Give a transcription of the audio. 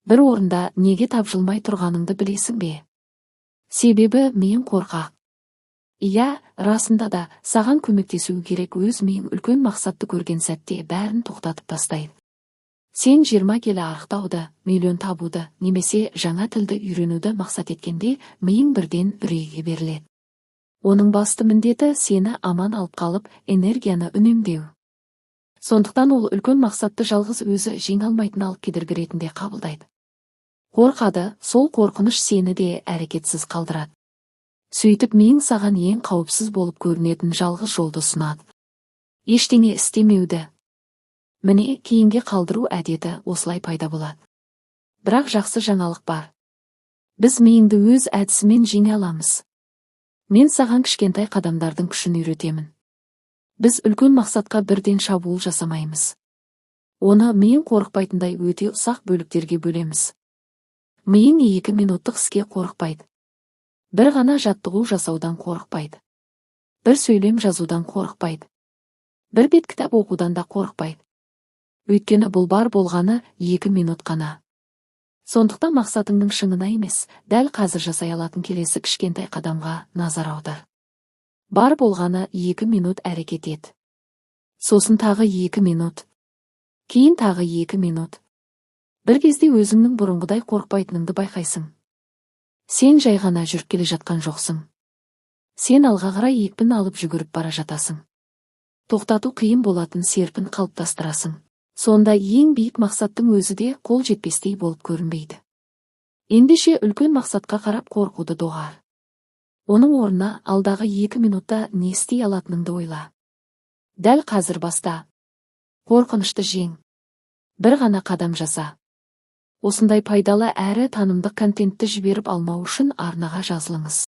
Бір орында неге тапжылмай тұрғаныңды білесің бе? Себебі мен қорқақ. Иә, расында да, саған көмектесу керек. Өз миың үлкен мақсатты көрген сәтте бәрін тоқтатып тастайды. Сен 20 келі арықтауды, миллион табуды, немесе жаңа тілді үйренуді мақсат еткенде, миың бірден үрейге беріледі. Оның басты міндеті сені аман алып қалып, энергияны үнемдеу. Сондықтан ол үлкен мақсатты жалғыз өзі жеңе алмайтын алып кедергі ретінде қабылдайды. Қорқады, сол қорқыныш сені де әрекетсіз қалдырады. Сөйтіп миың саған ең қауіпсіз болып көрінетін жалғыз жолды ұсынады. Ештеңе істемеуді. Міне, кейінге қалдыру әдеті осылай пайда болады. Бірақ жақсы жаңалық бар. Біз миыңды өз әдісімен жеңе аламыз. Мен саған кішкентай қадамдардың күшін үйретемін. Біз үлкен мақсатқа бірден шабуыл жасамаймыз. Оны миың қорықпайтындай өте ұсақ бөліктерге бөлеміз. Миың 2 минуттық іске қорықпайды. Бір ғана жаттығу жасаудан қорықпайды. Бір сөйлем жазудан қорықпайды. Бір бет кітап оқудан да қорықпайды. Өйткені бұл бар болғаны 2 минут қана. Сондықтан мақсатыңның шыңына емес, дәл қазір жасай алатын келесі кішкентай қадамға назар аудар. Бар болғаны 2 минут әрекет ет. Сосын тағы 2 минут. Кейін тағы 2 минут. Бір кезде өзіңнің бұрынғыдай қорықпайтыныңды байқайсың. Сен жай ғана жүріп келе жатқан жоқсың. Сен алға қарай екпін алып жүгіріп бара жатасың. Тоқтату қиын болатын серпін қалыптастырасың. Сонда ең биік мақсаттың өзі де қол жетпестей болып көрінбейді. Ендеше үлкен мақсатқа қарап қорқуды доғар. Оның орнына алдағы 2 минутта не істей алатыныңды ойла. Дәл қазір баста. Қорқынышты жең. Бір ғана қадам жаса. Осындай пайдалы әрі танымдық контентті жіберіп алмау үшін арнаға жазылыңыз.